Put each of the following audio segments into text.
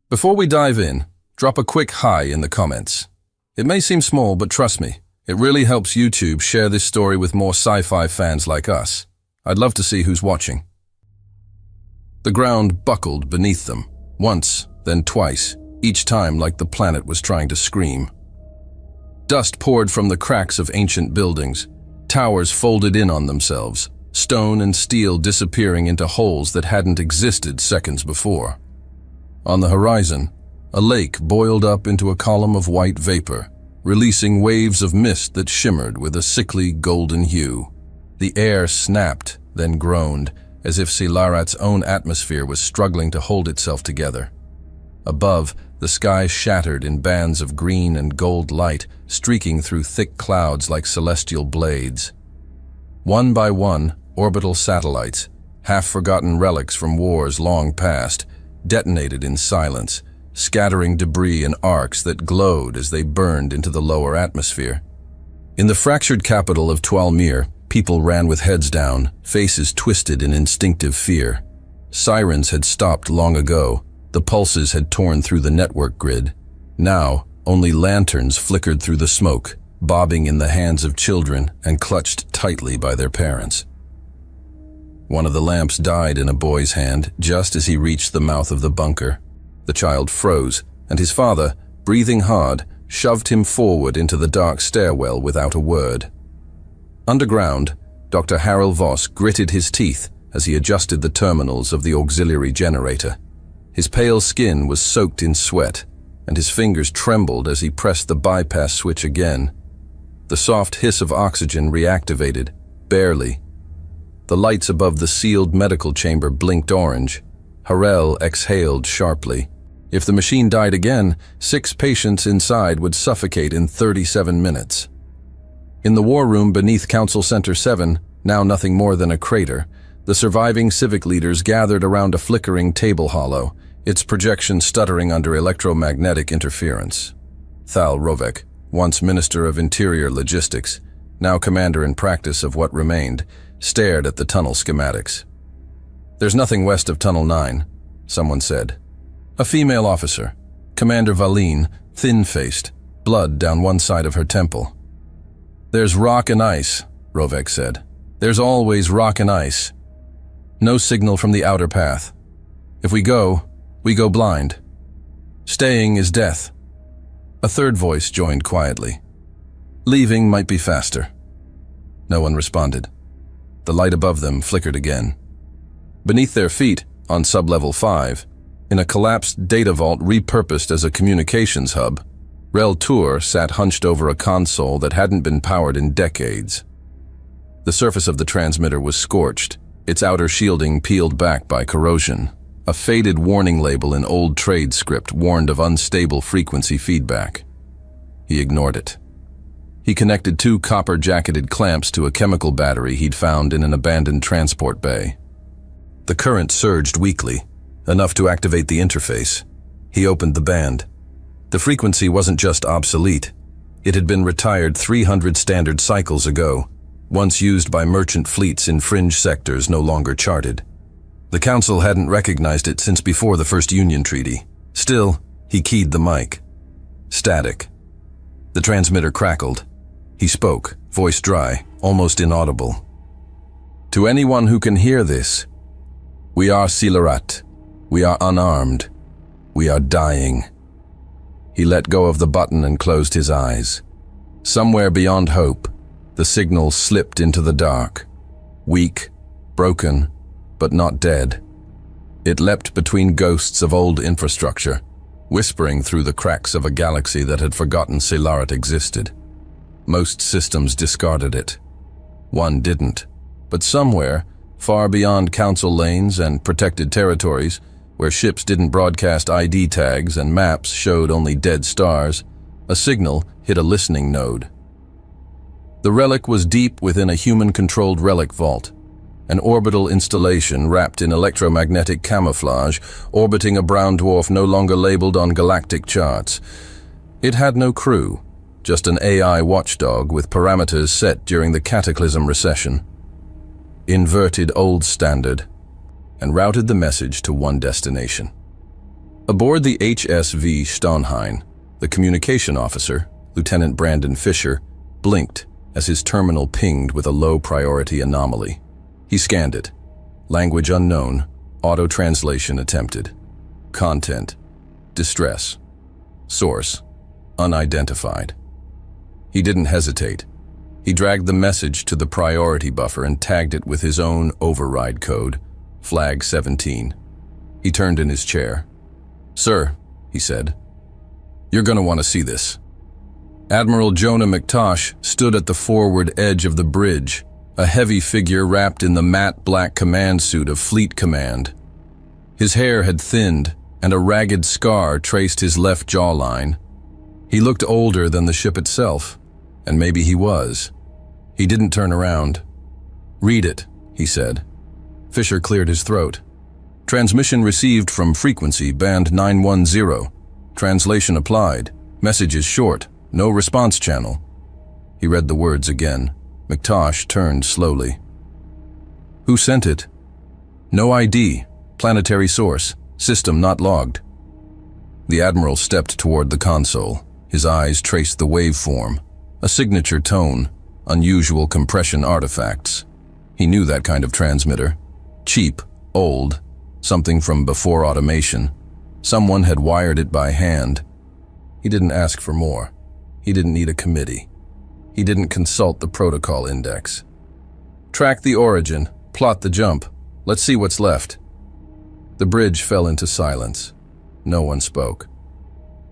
Before we dive in, drop a quick hi in the comments. It may seem small, but trust me, it really helps YouTube share this story with more sci-fi fans like us. I'd love to see who's watching. The ground buckled beneath them, once, then twice, each time like the planet was trying to scream. Dust poured from the cracks of ancient buildings, towers folded in on themselves, stone and steel disappearing into holes that hadn't existed seconds before. On the horizon, a lake boiled up into a column of white vapor, releasing waves of mist that shimmered with a sickly golden hue. The air snapped, then groaned, as if Silarat's own atmosphere was struggling to hold itself together. Above, the sky shattered in bands of green and gold light, streaking through thick clouds like celestial blades. One by one, orbital satellites, half-forgotten relics from wars long past, detonated in silence, scattering debris in arcs that glowed as they burned into the lower atmosphere. In the fractured capital of Tualmir, people ran with heads down, faces twisted in instinctive fear. Sirens had stopped long ago. The pulses had torn through the network grid. Now, only lanterns flickered through the smoke, bobbing in the hands of children and clutched tightly by their parents. One of the lamps died in a boy's hand just as he reached the mouth of the bunker. The child froze, and his father, breathing hard, shoved him forward into the dark stairwell without a word. Underground, Dr. Harald Voss gritted his teeth as he adjusted the terminals of the auxiliary generator. His pale skin was soaked in sweat, and his fingers trembled as he pressed the bypass switch again. The soft hiss of oxygen reactivated, barely. The lights above the sealed medical chamber blinked orange. Harel exhaled sharply. If the machine died again, 6 patients inside would suffocate in 37 minutes. In the war room beneath Council Center 7, now nothing more than a crater, the surviving civic leaders gathered around a flickering table hollow, its projection stuttering under electromagnetic interference. Thal Rovek, once Minister of Interior Logistics, now Commander-in-Practice of what remained, stared at the tunnel schematics. "There's nothing west of Tunnel 9, someone said. A female officer, Commander Valine, thin-faced, blood down one side of her temple. "There's rock and ice," Rovek said. "There's always rock and ice. No signal from the outer path. If we go blind. Staying is death." A third voice joined quietly. "Leaving might be faster." No one responded. The light above them flickered again. Beneath their feet, on sublevel 5, in a collapsed data vault repurposed as a communications hub, Rel Tour sat hunched over a console that hadn't been powered in decades. The surface of the transmitter was scorched, its outer shielding peeled back by corrosion. A faded warning label in old trade script warned of unstable frequency feedback. He ignored it. He connected 2 copper-jacketed clamps to a chemical battery he'd found in an abandoned transport bay. The current surged weakly, enough to activate the interface. He opened the band. The frequency wasn't just obsolete. It had been retired 300 standard cycles ago, once used by merchant fleets in fringe sectors no longer charted. The Council hadn't recognized it since before the First Union Treaty. Still, he keyed the mic. Static. The transmitter crackled. He spoke, voice dry, almost inaudible. "To anyone who can hear this, we are Silarat. We are unarmed. We are dying." He let go of the button and closed his eyes. Somewhere beyond hope, the signal slipped into the dark. Weak, broken, but not dead. It leapt between ghosts of old infrastructure, whispering through the cracks of a galaxy that had forgotten Silarat existed. Most systems discarded it. One didn't. But somewhere, far beyond council lanes and protected territories, where ships didn't broadcast ID tags and maps showed only dead stars, a signal hit a listening node. The relic was deep within a human-controlled relic vault, an orbital installation wrapped in electromagnetic camouflage, orbiting a brown dwarf no longer labeled on galactic charts. It had no crew, just an AI watchdog with parameters set during the Cataclysm recession. Inverted old standard, and routed the message to one destination. Aboard the HSV Stonheim, the communication officer, Lieutenant Brandon Fisher, blinked as his terminal pinged with a low-priority anomaly. He scanned it. Language unknown, auto-translation attempted. Content, distress. Source, unidentified. He didn't hesitate. He dragged the message to the priority buffer and tagged it with his own override code, flag 17. He turned in his chair. "Sir," he said, "you're going to want to see this." Admiral Jonah McTosh stood at the forward edge of the bridge, a heavy figure wrapped in the matte black command suit of Fleet Command. His hair had thinned, and a ragged scar traced his left jawline. He looked older than the ship itself, and maybe he was. He didn't turn around. "Read it," he said. Fisher cleared his throat. "Transmission received from frequency band 910. Translation applied. Message is short. No response channel." He read the words again. McTosh turned slowly. "Who sent it?" "No ID. Planetary source. System not logged." The Admiral stepped toward the console. His eyes traced the waveform, a signature tone, unusual compression artifacts. He knew that kind of transmitter. Cheap, old, something from before automation. Someone had wired it by hand. He didn't ask for more. He didn't need a committee. He didn't consult the protocol index. "Track the origin, plot the jump. Let's see what's left." The bridge fell into silence. No one spoke.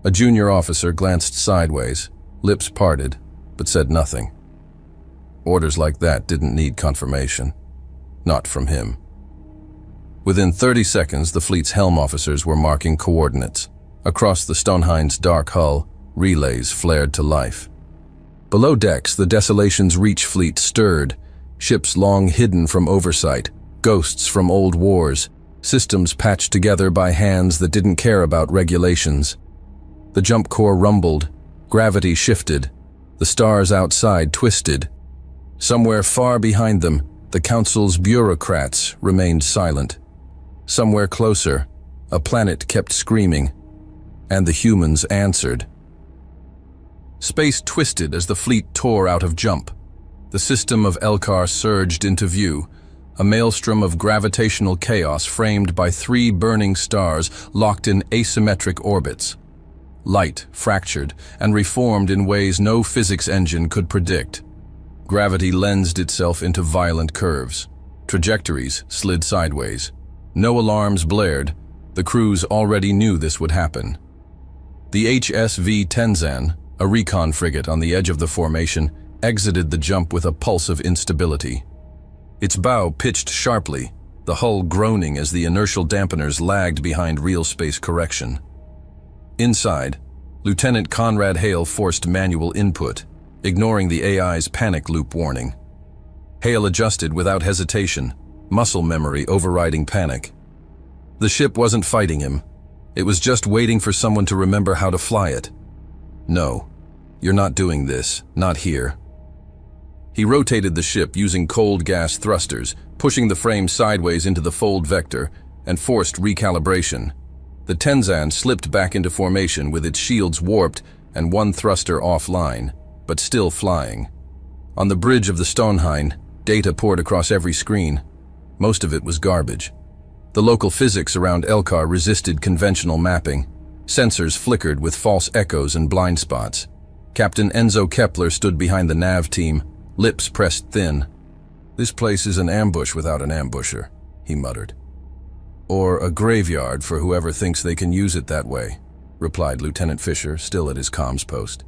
A junior officer glanced sideways, lips parted, but said nothing. Orders like that didn't need confirmation. Not from him. Within 30 seconds, the fleet's helm officers were marking coordinates. Across the Stonehim's dark hull, relays flared to life. Below decks, the Desolation's Reach fleet stirred, ships long hidden from oversight, ghosts from old wars, systems patched together by hands that didn't care about regulations. The jump core rumbled, gravity shifted, the stars outside twisted. Somewhere far behind them, the Council's bureaucrats remained silent. Somewhere closer, a planet kept screaming, and the humans answered. Space twisted as the fleet tore out of jump. The system of Elkar surged into view, a maelstrom of gravitational chaos framed by 3 burning stars locked in asymmetric orbits. Light fractured and reformed in ways no physics engine could predict. Gravity lensed itself into violent curves. Trajectories slid sideways. No alarms blared. The crews already knew this would happen. The HSV Tenzan, a recon frigate on the edge of the formation, exited the jump with a pulse of instability. Its bow pitched sharply, the hull groaning as the inertial dampeners lagged behind real space correction. Inside, Lieutenant Conrad Hale forced manual input, ignoring the AI's panic loop warning. Hale adjusted without hesitation, muscle memory overriding panic. The ship wasn't fighting him. It was just waiting for someone to remember how to fly it. "No, you're not doing this, not here." He rotated the ship using cold gas thrusters, pushing the frame sideways into the fold vector, and forced recalibration. The Tenzan slipped back into formation with its shields warped and one thruster offline, but still flying. On the bridge of the Stonehim, data poured across every screen. Most of it was garbage. The local physics around Elkar resisted conventional mapping. Sensors flickered with false echoes and blind spots. Captain Enzo Kepler stood behind the nav team, lips pressed thin. "This place is an ambush without an ambusher," he muttered. "Or a graveyard for whoever thinks they can use it that way," replied Lieutenant Fisher, still at his comms post.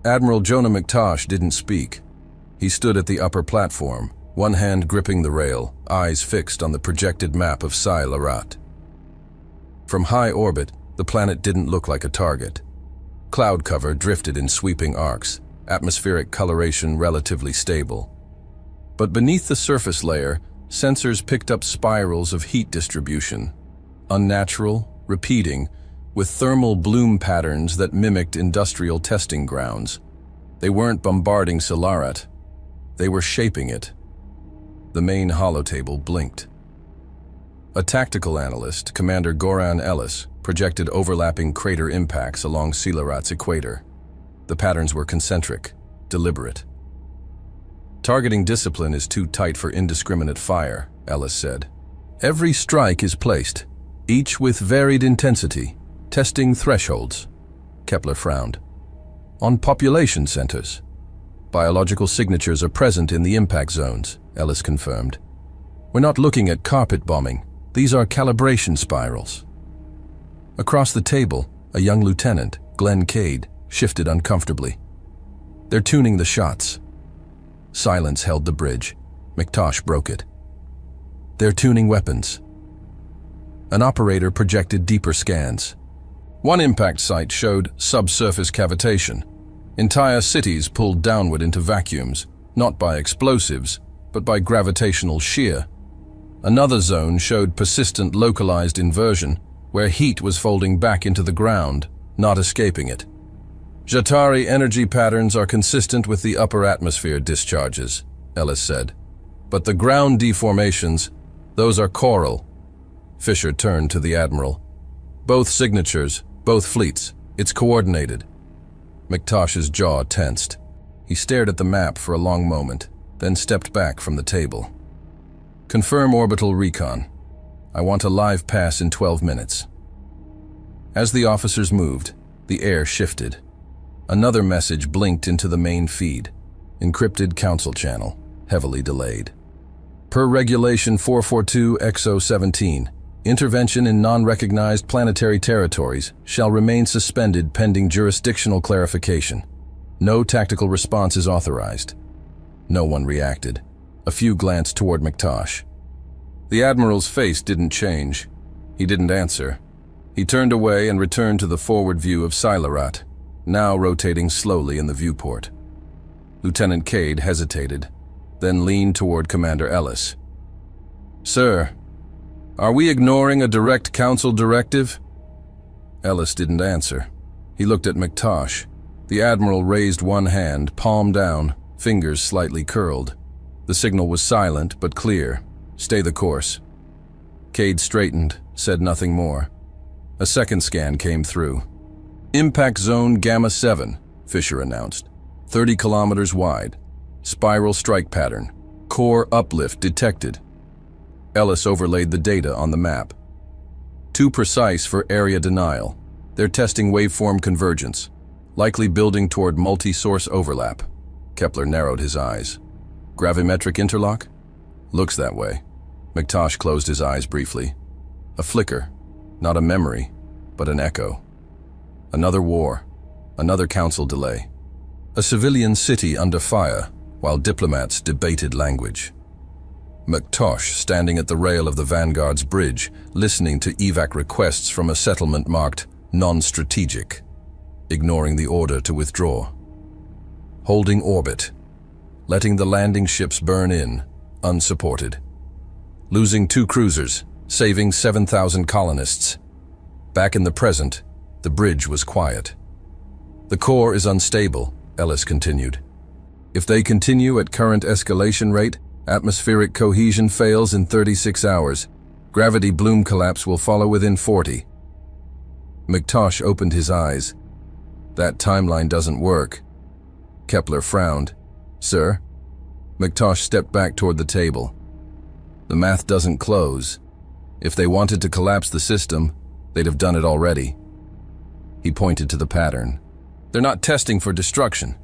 Admiral Jonah McTosh didn't speak. He stood at the upper platform, one hand gripping the rail, eyes fixed on the projected map of Psi Larat. From high orbit, the planet didn't look like a target. Cloud cover drifted in sweeping arcs, atmospheric coloration relatively stable. But beneath the surface layer, sensors picked up spirals of heat distribution, unnatural, repeating, with thermal bloom patterns that mimicked industrial testing grounds. They weren't bombarding Solarat. They were shaping it. The main holotable blinked. A tactical analyst, Commander Goran Ellis, projected overlapping crater impacts along Selarat's equator. The patterns were concentric, deliberate. Targeting discipline is too tight for indiscriminate fire, Ellis said. Every strike is placed, each with varied intensity, testing thresholds. Kepler frowned. On population centers. Biological signatures are present in the impact zones, Ellis confirmed. We're not looking at carpet bombing. These are calibration spirals. Across the table, a young lieutenant, Glenn Cade, shifted uncomfortably. They're tuning the shots. Silence held the bridge. McTosh broke it. They're tuning weapons. An operator projected deeper scans. One impact site showed subsurface cavitation. Entire cities pulled downward into vacuums, not by explosives, but by gravitational shear. Another zone showed persistent localized inversion, where heat was folding back into the ground, not escaping it. Jatari energy patterns are consistent with the upper atmosphere discharges, Ellis said. But the ground deformations, those are choral. Fisher turned to the Admiral. Both signatures, both fleets, it's coordinated. McTosh's jaw tensed. He stared at the map for a long moment, then stepped back from the table. Confirm orbital recon. I want a live pass in 12 minutes. As the officers moved, the air shifted. Another message blinked into the main feed. Encrypted council channel, heavily delayed. Per Regulation 442-XO17, intervention in non-recognized planetary territories shall remain suspended pending jurisdictional clarification. No tactical response is authorized. No one reacted. A few glanced toward McTosh. The Admiral's face didn't change. He didn't answer. He turned away and returned to the forward view of Selarat, now rotating slowly in the viewport. Lieutenant Cade hesitated, then leaned toward Commander Ellis. Sir, are we ignoring a direct council directive? Ellis didn't answer. He looked at McTosh. The Admiral raised one hand, palm down, fingers slightly curled. The signal was silent but clear. Stay the course. Cade straightened, said nothing more. A second scan came through. Impact Zone Gamma 7, Fisher announced. 30 kilometers wide. Spiral strike pattern. Core uplift detected. Ellis overlaid the data on the map. Too precise for area denial. They're testing waveform convergence, likely building toward multi-source overlap. Kepler narrowed his eyes. Gravimetric interlock? Looks that way. McTosh closed his eyes briefly. A flicker, not a memory, but an echo. Another war, another council delay. A civilian city under fire, while diplomats debated language. McTosh standing at the rail of the Vanguard's bridge, listening to evac requests from a settlement marked non-strategic, ignoring the order to withdraw. Holding orbit, letting the landing ships burn in, unsupported. Losing 2 cruisers, saving 7,000 colonists. Back in the present, the bridge was quiet. The core is unstable, Ellis continued. If they continue at current escalation rate, atmospheric cohesion fails in 36 hours. Gravity bloom collapse will follow within 40. McTosh opened his eyes. That timeline doesn't work. Kepler frowned. Sir? McTosh stepped back toward the table. The math doesn't close. If they wanted to collapse the system, they'd have done it already. He pointed to the pattern. They're not testing for destruction.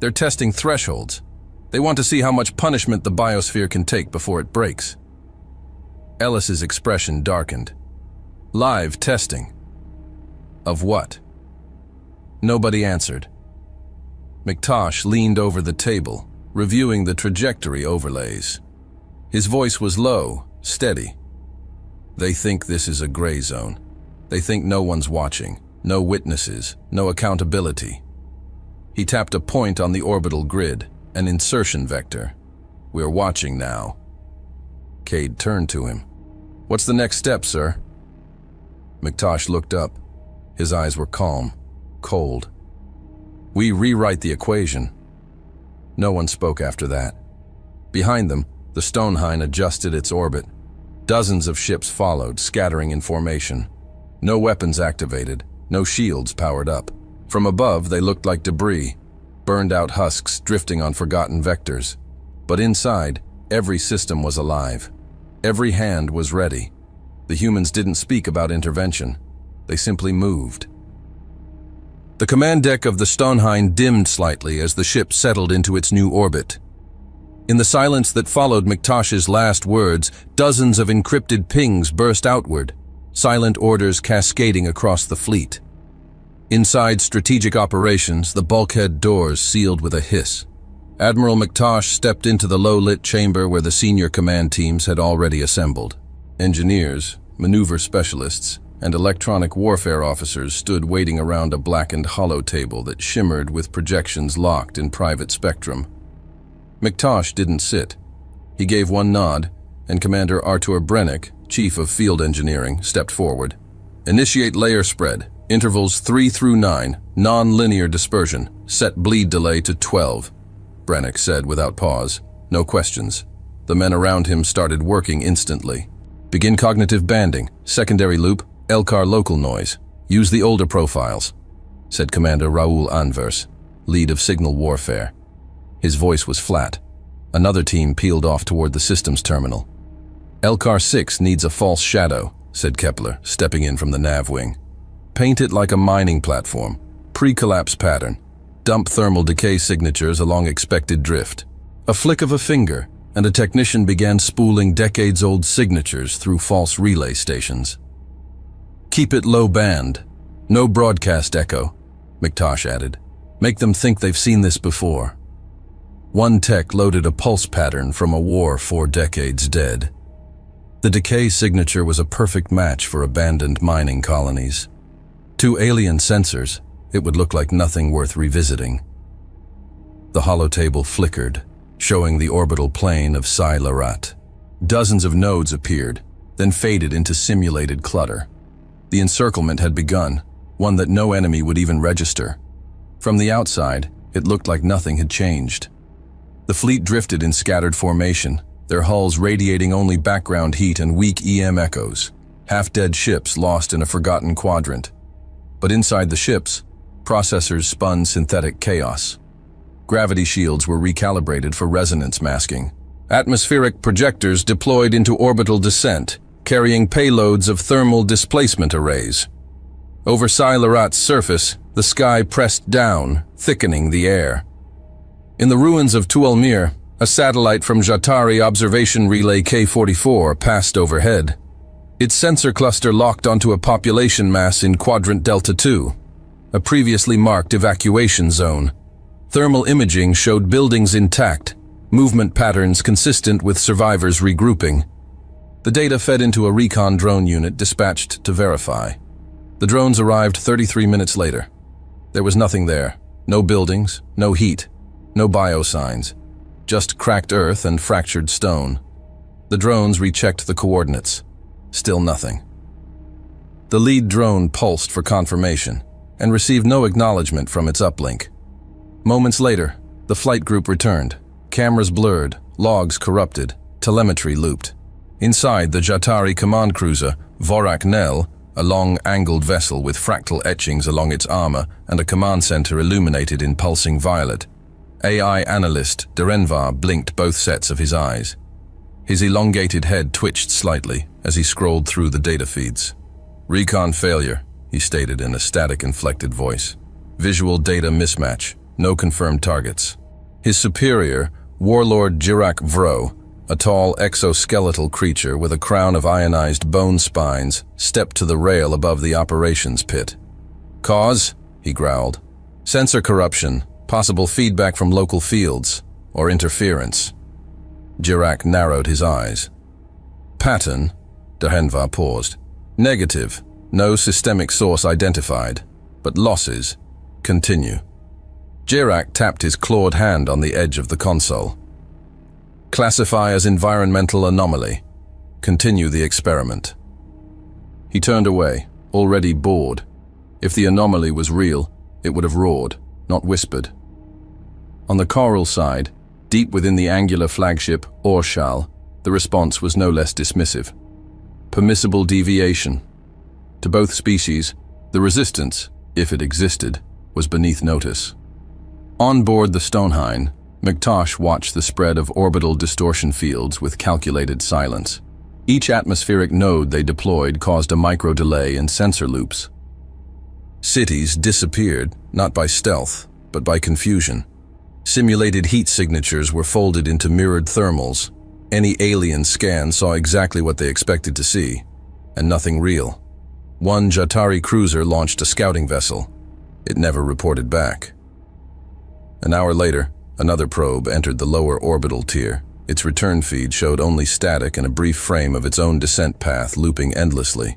They're testing thresholds. They want to see how much punishment the biosphere can take before it breaks. Ellis's expression darkened. Live testing. Of what? Nobody answered. McTosh leaned over the table, reviewing the trajectory overlays. His voice was low, steady. They think this is a gray zone. They think no one's watching, no witnesses, no accountability. He tapped a point on the orbital grid, an insertion vector. We're watching now. Cade turned to him. What's the next step, sir? McTosh looked up. His eyes were calm, cold. We rewrite the equation. No one spoke after that. Behind them, the Stonehine adjusted its orbit. Dozens of ships followed, scattering in formation. No weapons activated, no shields powered up. From above, they looked like debris, burned-out husks drifting on forgotten vectors. But inside, every system was alive. Every hand was ready. The humans didn't speak about intervention. They simply moved. The command deck of the Stonehenge dimmed slightly as the ship settled into its new orbit. In the silence that followed McTosh's last words, dozens of encrypted pings burst outward, silent orders cascading across the fleet. Inside Strategic Operations, the bulkhead doors sealed with a hiss. Admiral McTosh stepped into the low-lit chamber where the senior command teams had already assembled. Engineers, maneuver specialists, and electronic warfare officers stood waiting around a blackened hollow table that shimmered with projections locked in private spectrum. McTosh didn't sit. He gave one nod, and Commander Artur Brennick, Chief of Field Engineering, stepped forward. Initiate layer spread, intervals 3 through 9, non-linear dispersion, set bleed delay to 12, Brennick said without pause. No questions. The men around him started working instantly. Begin cognitive banding, secondary loop, LCAR local noise. Use the older profiles, said Commander Raoul Anvers, lead of signal warfare. His voice was flat. Another team peeled off toward the systems terminal. LCAR 6 needs a false shadow, said Kepler, stepping in from the nav wing. Paint it like a mining platform, pre-collapse pattern. Dump thermal decay signatures along expected drift. A flick of a finger, and a technician began spooling decades-old signatures through false relay stations. Keep it low band. No broadcast echo, McTosh added. Make them think they've seen this before. One tech loaded a pulse pattern from a war 4 decades dead. The decay signature was a perfect match for abandoned mining colonies. 2 alien sensors, it would look like nothing worth revisiting. The holotable flickered, showing the orbital plane of Psi-Larat. Dozens of nodes appeared, then faded into simulated clutter. The encirclement had begun, one that no enemy would even register. From the outside, it looked like nothing had changed. The fleet drifted in scattered formation, their hulls radiating only background heat and weak EM echoes, half-dead ships lost in a forgotten quadrant. But inside the ships, processors spun synthetic chaos. Gravity shields were recalibrated for resonance masking. Atmospheric projectors deployed into orbital descent, carrying payloads of thermal displacement arrays. Over Psi-Larat's surface, the sky pressed down, thickening the air. In the ruins of Tuolmir, a satellite from Jatari Observation Relay K-44 passed overhead. Its sensor cluster locked onto a population mass in Quadrant Delta 2, a previously marked evacuation zone. Thermal imaging showed buildings intact, movement patterns consistent with survivors regrouping. The data fed into a recon drone unit dispatched to verify. The drones arrived 33 minutes later. There was nothing there. No buildings, no heat, no biosigns. Just cracked earth and fractured stone. The drones rechecked the coordinates. Still nothing. The lead drone pulsed for confirmation and received no acknowledgement from its uplink. Moments later, the flight group returned. Cameras blurred, logs corrupted, telemetry looped. Inside the Jatari command cruiser, Vorak Nel, a long, angled vessel with fractal etchings along its armor and a command center illuminated in pulsing violet. AI analyst Derenvar blinked both sets of his eyes. His elongated head twitched slightly as he scrolled through the data feeds. Recon failure, he stated in a static inflected voice. Visual data mismatch, no confirmed targets. His superior, Warlord Jirak Vro, a tall exoskeletal creature with a crown of ionized bone spines, stepped to the rail above the operations pit. Cause? He growled. Sensor corruption, possible feedback from local fields, or interference. Jirak narrowed his eyes. Pattern? Derenvar paused. Negative. No systemic source identified. But losses. Continue. Jirak tapped his clawed hand on the edge of the console. Classify as environmental anomaly. Continue the experiment. He turned away, already bored. If the anomaly was real, it would have roared, not whispered. On the coral side, deep within the angular flagship, Orshal, the response was no less dismissive. Permissible deviation. To both species, the resistance, if it existed, was beneath notice. On board the Stonehine, McTosh watched the spread of orbital distortion fields with calculated silence. Each atmospheric node they deployed caused a micro-delay in sensor loops. Cities disappeared, not by stealth, but by confusion. Simulated heat signatures were folded into mirrored thermals. Any alien scan saw exactly what they expected to see, and nothing real. One Jatari cruiser launched a scouting vessel. It never reported back. An hour later, another probe entered the lower orbital tier. Its return feed showed only static and a brief frame of its own descent path looping endlessly.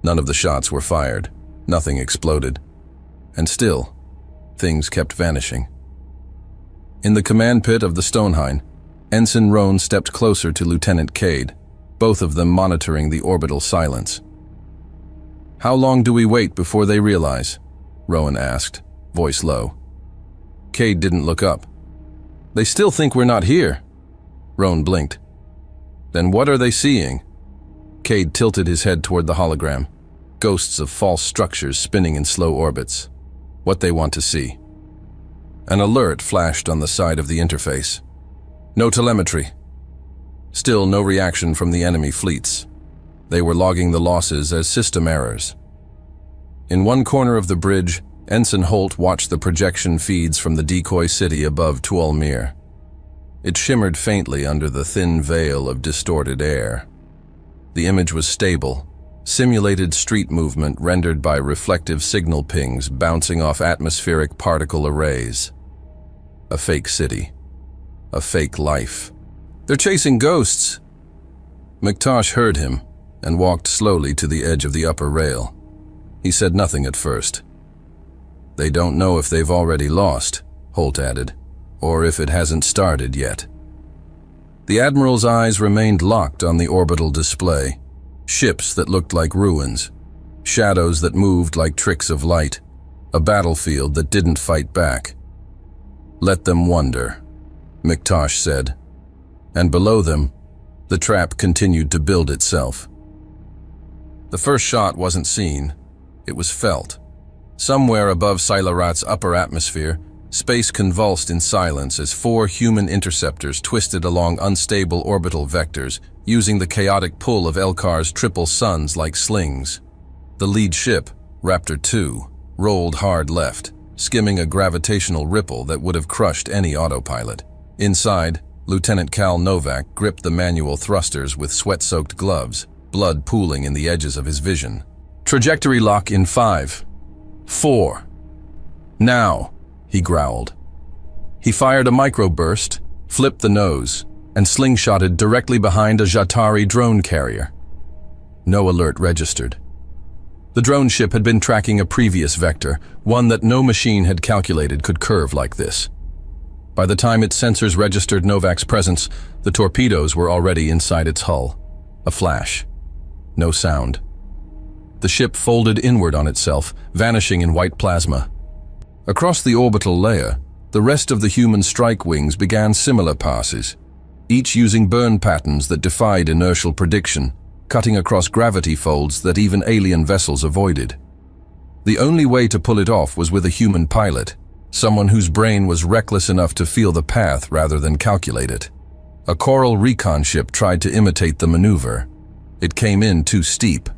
None of the shots were fired. Nothing exploded. And still, things kept vanishing. In the command pit of the Stonehine, Ensign Roan stepped closer to Lieutenant Cade, both of them monitoring the orbital silence. "How long do we wait before they realize?" Rowan asked, voice low. Cade didn't look up. "They still think we're not here." Roan blinked. "Then what are they seeing?" Cade tilted his head toward the hologram, ghosts of false structures spinning in slow orbits. "What they want to see." An alert flashed on the side of the interface. "No telemetry." Still no reaction from the enemy fleets. They were logging the losses as system errors. In one corner of the bridge, Ensign Holt watched the projection feeds from the decoy city above Tuolmir. It shimmered faintly under the thin veil of distorted air. The image was stable, simulated street movement rendered by reflective signal pings bouncing off atmospheric particle arrays. A fake city. A fake life. "They're chasing ghosts." McTosh heard him and walked slowly to the edge of the upper rail. He said nothing at first. "They don't know if they've already lost," Holt added, "or if it hasn't started yet." The Admiral's eyes remained locked on the orbital display. Ships that looked like ruins. Shadows that moved like tricks of light. A battlefield that didn't fight back. "Let them wonder," McTosh said. And below them, the trap continued to build itself. The first shot wasn't seen. It was felt. Somewhere above Silarat's upper atmosphere, space convulsed in silence as 4 human interceptors twisted along unstable orbital vectors, using the chaotic pull of Elkar's triple suns like slings. The lead ship, Raptor 2, rolled hard left, skimming a gravitational ripple that would have crushed any autopilot. Inside, Lieutenant Cal Novak gripped the manual thrusters with sweat-soaked gloves, blood pooling in the edges of his vision. "Trajectory lock in 5, 4. Now," he growled. He fired a microburst, flipped the nose, and slingshotted directly behind a Jatari drone carrier. No alert registered. The drone ship had been tracking a previous vector, one that no machine had calculated could curve like this. By the time its sensors registered Novak's presence, the torpedoes were already inside its hull. A flash. No sound. The ship folded inward on itself, vanishing in white plasma. Across the orbital layer, the rest of the human strike wings began similar passes, each using burn patterns that defied inertial prediction, cutting across gravity folds that even alien vessels avoided. The only way to pull it off was with a human pilot, someone whose brain was reckless enough to feel the path rather than calculate it. A Coral recon ship tried to imitate the maneuver. It came in too steep.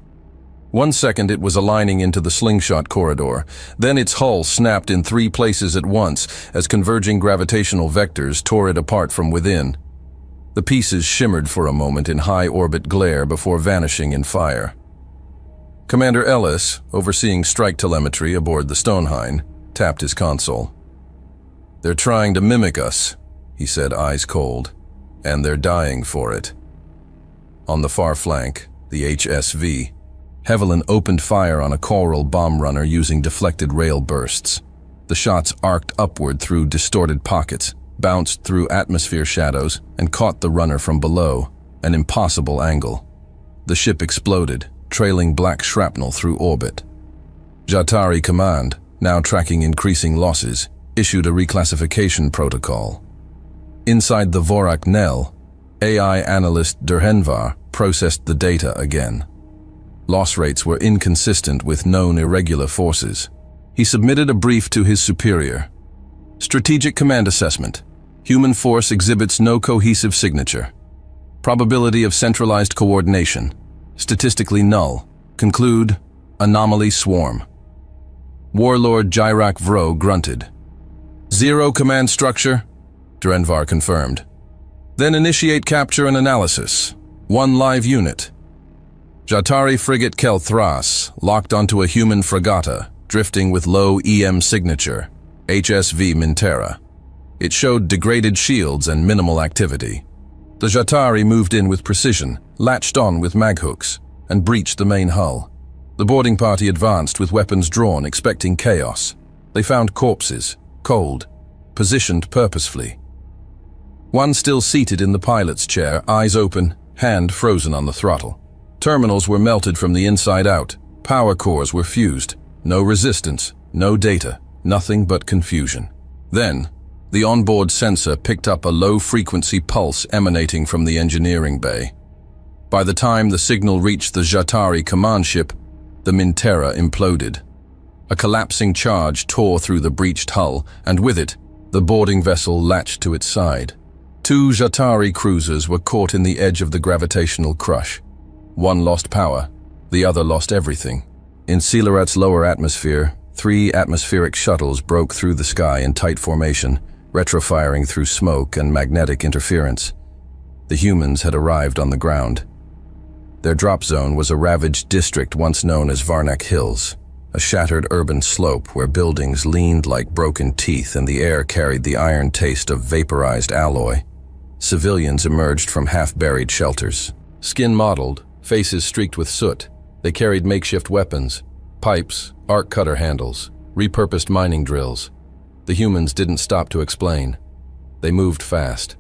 1 second it was aligning into the slingshot corridor, then its hull snapped in 3 places at once as converging gravitational vectors tore it apart from within. The pieces shimmered for a moment in high-orbit glare before vanishing in fire. Commander Ellis, overseeing strike telemetry aboard the Stonehine, tapped his console. "They're trying to mimic us," he said, eyes cold, "and they're dying for it." On the far flank, the HSV, Hevelin opened fire on a Coral bomb runner using deflected rail bursts. The shots arced upward through distorted pockets, bounced through atmosphere shadows, and caught the runner from below, an impossible angle. The ship exploded, trailing black shrapnel through orbit. Jatari Command, now tracking increasing losses, issued a reclassification protocol. Inside the Vorak Nell, AI analyst Derhenvar processed the data again. Loss rates were inconsistent with known irregular forces. He submitted a brief to his superior. Strategic Command Assessment. Human force exhibits no cohesive signature. Probability of centralized coordination. Statistically null. Conclude, anomaly swarm. Warlord Jirak Vro grunted. Zero command structure? Drenvar confirmed. Then initiate capture and analysis. 1 live unit. Jatari frigate Kelthras locked onto a human fragata, drifting with low EM signature, HSV Mintera. It showed degraded shields and minimal activity. The Jatari moved in with precision, latched on with maghooks, and breached the main hull. The boarding party advanced with weapons drawn, expecting chaos. They found corpses, cold, positioned purposefully. One still seated in the pilot's chair, eyes open, hand frozen on the throttle. Terminals were melted from the inside out. Power cores were fused. No resistance, no data, nothing but confusion. Then, the onboard sensor picked up a low-frequency pulse emanating from the engineering bay. By the time the signal reached the Jatari command ship, the Mintera imploded. A collapsing charge tore through the breached hull, and with it, the boarding vessel latched to its side. 2 Jatari cruisers were caught in the edge of the gravitational crush. One lost power, the other lost everything. In Silarat's lower atmosphere, 3 atmospheric shuttles broke through the sky in tight formation, retrofiring through smoke and magnetic interference. The humans had arrived on the ground. Their drop zone was a ravaged district once known as Varnak Hills, a shattered urban slope where buildings leaned like broken teeth and the air carried the iron taste of vaporized alloy. Civilians emerged from half-buried shelters. Skin mottled, faces streaked with soot, they carried makeshift weapons, pipes, arc cutter handles, repurposed mining drills. The humans didn't stop to explain. They moved fast.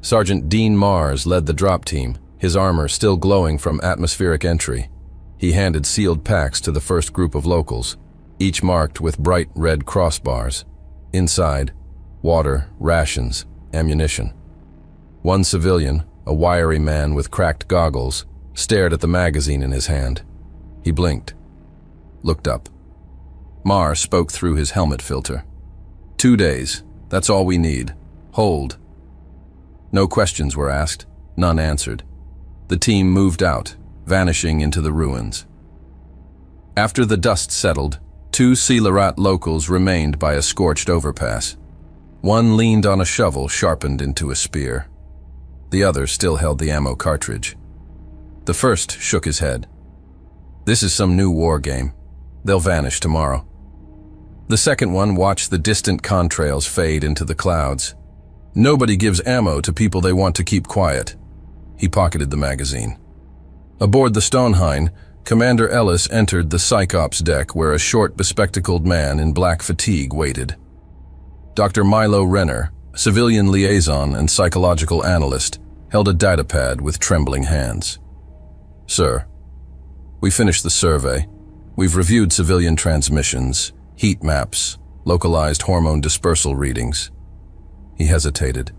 Sergeant Dean Mars led the drop team, his armor still glowing from atmospheric entry. He handed sealed packs to the first group of locals, each marked with bright red crossbars. Inside, water, rations, ammunition. One civilian, a wiry man with cracked goggles, stared at the magazine in his hand. He blinked, looked up. Mars spoke through his helmet filter. 2 days, that's all we need. Hold. No questions were asked, none answered. The team moved out, vanishing into the ruins. After the dust settled, 2 Silarat locals remained by a scorched overpass. One leaned on a shovel sharpened into a spear. The other still held the ammo cartridge. The first shook his head. This is some new war game. They'll vanish tomorrow. The second one watched the distant contrails fade into the clouds. Nobody gives ammo to people they want to keep quiet. He pocketed the magazine. Aboard the Stonehine, Commander Ellis entered the Psychops deck where a short, bespectacled man in black fatigue waited. Dr. Milo Renner, civilian liaison and psychological analyst, held a datapad with trembling hands. Sir, we finished the survey. We've reviewed civilian transmissions, heat maps, localized hormone dispersal readings. He hesitated.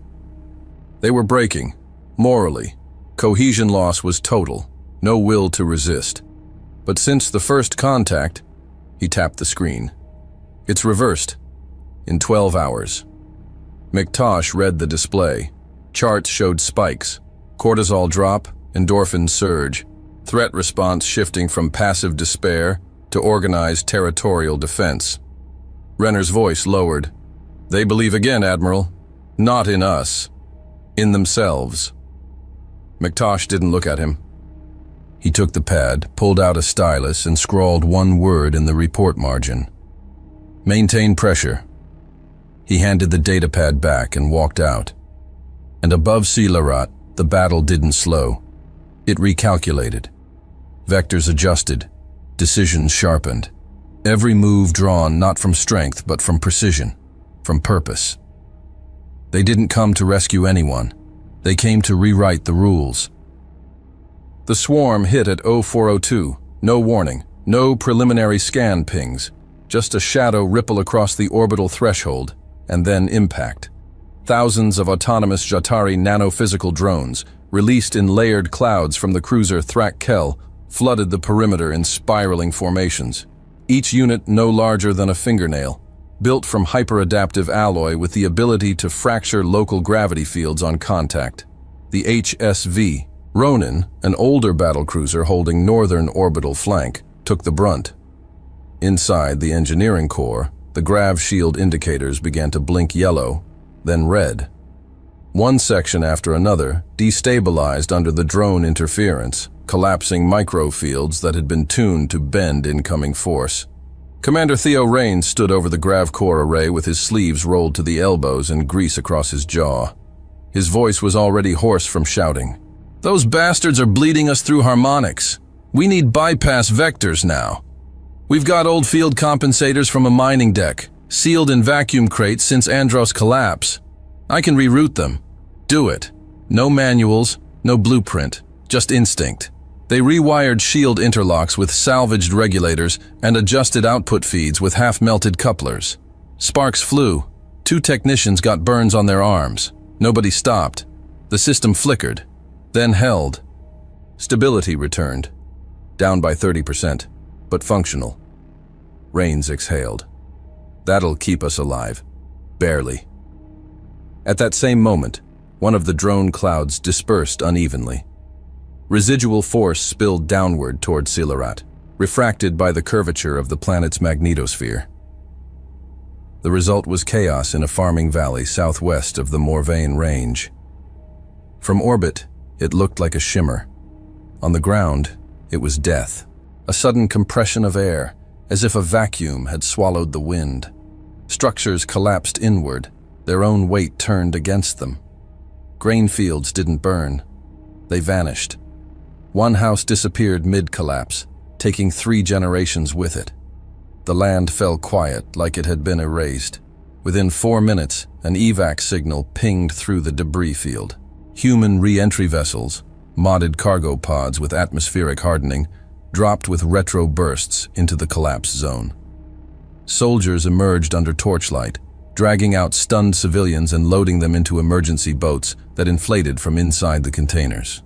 They were breaking, morally. Cohesion loss was total, no will to resist. But since the first contact, he tapped the screen. It's reversed, in 12 hours. McTosh read the display. Charts showed spikes, cortisol drop, endorphins surge, threat response shifting from passive despair to organized territorial defense. Renner's voice lowered. They believe again, Admiral. Not in us. In themselves. McTosh didn't look at him. He took the pad, pulled out a stylus, and scrawled one word in the report margin. Maintain pressure. He handed the datapad back and walked out. And above Silarat, the battle didn't slow. It recalculated. Vectors adjusted. Decisions sharpened. Every move drawn not from strength but from precision, from purpose. They didn't come to rescue anyone. They came to rewrite the rules. The swarm hit at 0402. No warning, no preliminary scan pings, just a shadow ripple across the orbital threshold, and then impact. Thousands of autonomous Jatari nanophysical drones, released in layered clouds from the cruiser Thrak Kel, flooded the perimeter in spiraling formations, each unit no larger than a fingernail, built from hyper-adaptive alloy with the ability to fracture local gravity fields on contact. The HSV, Ronin, an older battlecruiser holding northern orbital flank, took the brunt. Inside the engineering core, the grav shield indicators began to blink yellow, then red. One section after another destabilized under the drone interference, collapsing microfields that had been tuned to bend incoming force. Commander Theo Raines stood over the grav core array with his sleeves rolled to the elbows and grease across his jaw. His voice was already hoarse from shouting. "Those bastards are bleeding us through harmonics. We need bypass vectors now. We've got old field compensators from a mining deck, sealed in vacuum crates since Andros' collapse. I can reroute them. Do it. No manuals, no blueprint, just instinct." They rewired shield interlocks with salvaged regulators and adjusted output feeds with half-melted couplers. Sparks flew. 2 technicians got burns on their arms. Nobody stopped. The system flickered, then held. Stability returned, down by 30%, but functional. Raines exhaled. "That'll keep us alive. Barely." At that same moment, one of the drone clouds dispersed unevenly. Residual force spilled downward toward Silarat, refracted by the curvature of the planet's magnetosphere. The result was chaos in a farming valley southwest of the Morvain Range. From orbit, it looked like a shimmer. On the ground, it was death, a sudden compression of air, as if a vacuum had swallowed the wind. Structures collapsed inward, their own weight turned against them. Grain fields didn't burn. They vanished. One house disappeared mid-collapse, taking 3 generations with it. The land fell quiet like it had been erased. Within 4 minutes, an evac signal pinged through the debris field. Human re-entry vessels, modded cargo pods with atmospheric hardening, dropped with retro bursts into the collapse zone. Soldiers emerged under torchlight, dragging out stunned civilians and loading them into emergency boats that inflated from inside the containers.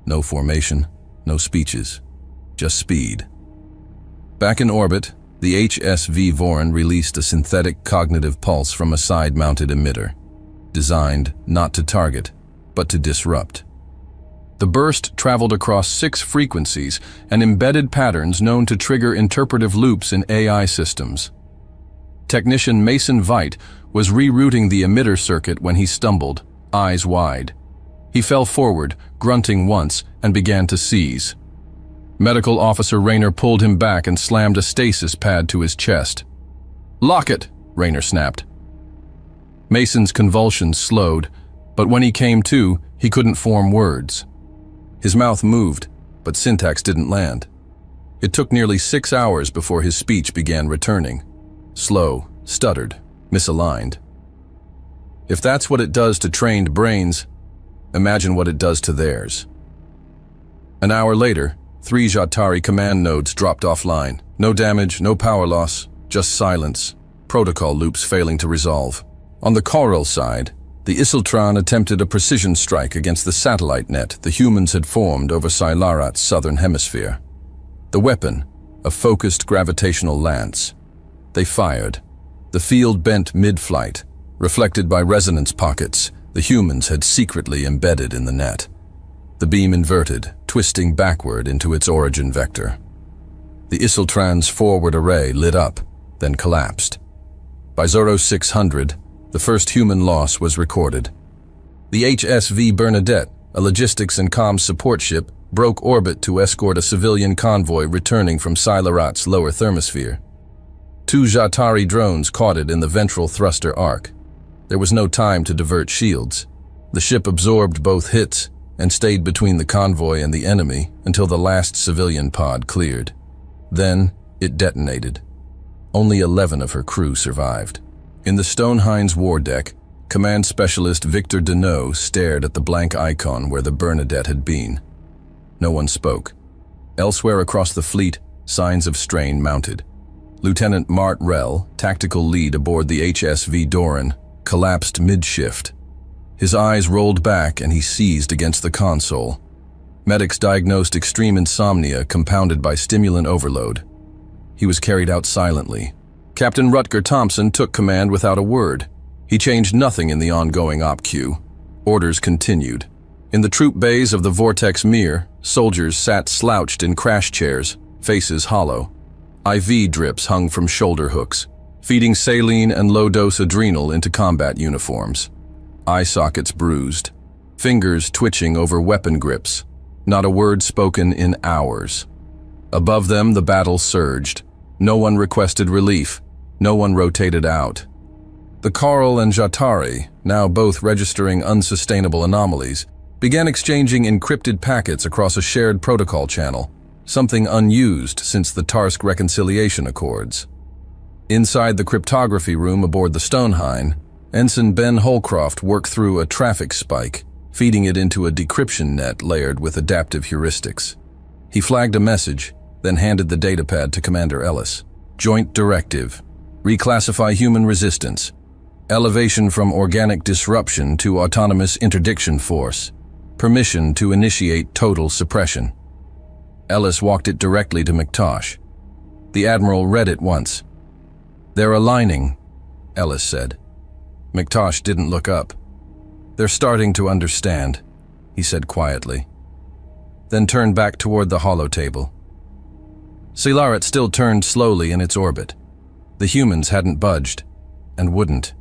No formation, no speeches, just speed. Back in orbit, the HSV Voron released a synthetic cognitive pulse from a side-mounted emitter, designed not to target, but to disrupt. The burst traveled across 6 frequencies and embedded patterns known to trigger interpretive loops in AI systems. Technician Mason Veit was rerouting the emitter circuit when he stumbled, eyes wide. He fell forward, grunting once, and began to seize. Medical Officer Rayner pulled him back and slammed a stasis pad to his chest. "Lock it," Rayner snapped. Mason's convulsions slowed, but when he came to, he couldn't form words. His mouth moved, but syntax didn't land. It took nearly 6 hours before his speech began returning. Slow, stuttered, misaligned. If that's what it does to trained brains, imagine what it does to theirs. An hour later, 3 Jatari command nodes dropped offline. No damage, no power loss, just silence. Protocol loops failing to resolve. On the Coral side, the Isiltran attempted a precision strike against the satellite net the humans had formed over Silarat's southern hemisphere. The weapon, a focused gravitational lance. They fired. The field bent mid-flight, reflected by resonance pockets the humans had secretly embedded in the net. The beam inverted, twisting backward into its origin vector. The Isiltran's forward array lit up, then collapsed. By Zoro 600, the first human loss was recorded. The HSV Bernadette, a logistics and comms support ship, broke orbit to escort a civilian convoy returning from Silarat's lower thermosphere. 2 Jatari drones caught it in the ventral thruster arc. There was no time to divert shields. The ship absorbed both hits and stayed between the convoy and the enemy until the last civilian pod cleared. Then it detonated. Only 11 of her crew survived. In the Stonehines war deck, Command Specialist Victor Deneau stared at the blank icon where the Bernadette had been. No one spoke. Elsewhere across the fleet, signs of strain mounted. Lieutenant Mart Rell, tactical lead aboard the HSV Doran, collapsed mid-shift. His eyes rolled back and he seized against the console. Medics diagnosed extreme insomnia compounded by stimulant overload. He was carried out silently. Captain Rutger Thompson took command without a word. He changed nothing in the ongoing op queue. Orders continued. In the troop bays of the Vortex Mir, soldiers sat slouched in crash chairs, faces hollow. IV drips hung from shoulder hooks, feeding saline and low-dose adrenal into combat uniforms. Eye sockets bruised, fingers twitching over weapon grips. Not a word spoken in hours. Above them, the battle surged. No one requested relief. No one rotated out. The Karl and Jatari, now both registering unsustainable anomalies, began exchanging encrypted packets across a shared protocol channel, something unused since the Tarsk Reconciliation Accords. Inside the cryptography room aboard the Stonehine, Ensign Ben Holcroft worked through a traffic spike, feeding it into a decryption net layered with adaptive heuristics. He flagged a message, then handed the datapad to Commander Ellis. Joint directive. Reclassify human resistance. Elevation from organic disruption to autonomous interdiction force. Permission to initiate total suppression. Ellis walked it directly to McTosh. The Admiral read it once. "They're aligning," Ellis said. McTosh didn't look up. "They're starting to understand," he said quietly. Then turned back toward the holotable. Silaret still turned slowly in its orbit. The humans hadn't budged, and wouldn't.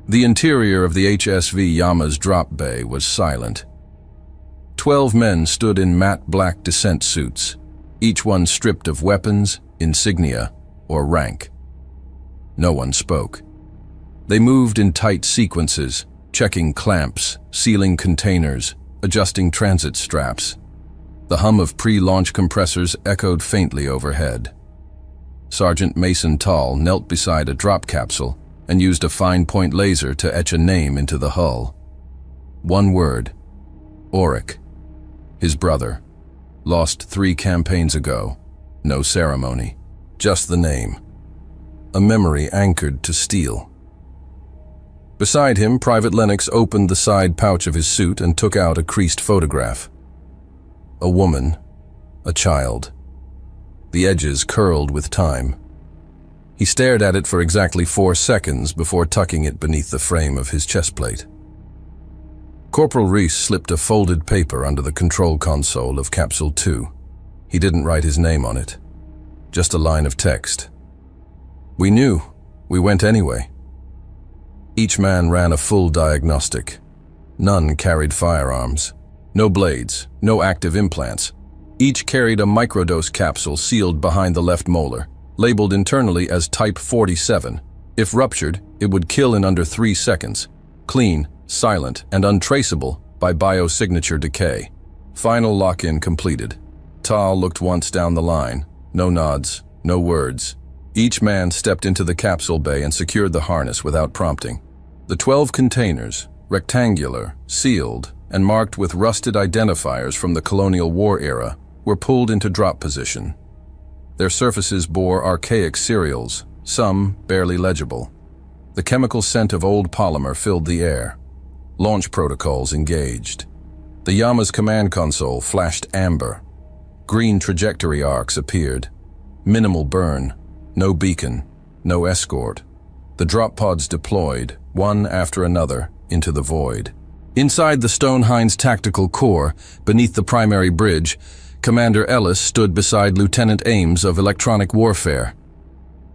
The interior of the HSV Yama's drop bay was silent. 12 men stood in matte black descent suits, each one stripped of weapons, insignia, or rank. No one spoke. They moved in tight sequences, checking clamps, sealing containers, adjusting transit straps. The hum of pre-launch compressors echoed faintly overhead. Sergeant Mason Tall knelt beside a drop capsule and used a fine-point laser to etch a name into the hull. One word: Auric. His brother. Lost 3 campaigns ago. No ceremony. Just the name. A memory anchored to steel. Beside him, Private Lennox opened the side pouch of his suit and took out a creased photograph. A woman. A child. The edges curled with time. He stared at it for exactly 4 seconds before tucking it beneath the frame of his chestplate. Corporal Reese slipped a folded paper under the control console of Capsule 2. He didn't write his name on it. Just a line of text. "We knew. We went anyway." Each man ran a full diagnostic. None carried firearms. No blades, no active implants. Each carried a microdose capsule sealed behind the left molar, labeled internally as Type 47. If ruptured, it would kill in under 3 seconds. Clean, silent, and untraceable by biosignature decay. Final lock-in completed. Tal looked once down the line. No nods, no words. Each man stepped into the capsule bay and secured the harness without prompting. The 12 containers, rectangular, sealed, and marked with rusted identifiers from the Colonial War era, were pulled into drop position. Their surfaces bore archaic serials, some barely legible. The chemical scent of old polymer filled the air. Launch protocols engaged. The Yama's command console flashed amber. Green trajectory arcs appeared. Minimal burn, no beacon, no escort. The drop pods deployed, one after another, into the void. Inside the Stonehine's tactical core, beneath the primary bridge, Commander Ellis stood beside Lieutenant Ames of Electronic Warfare.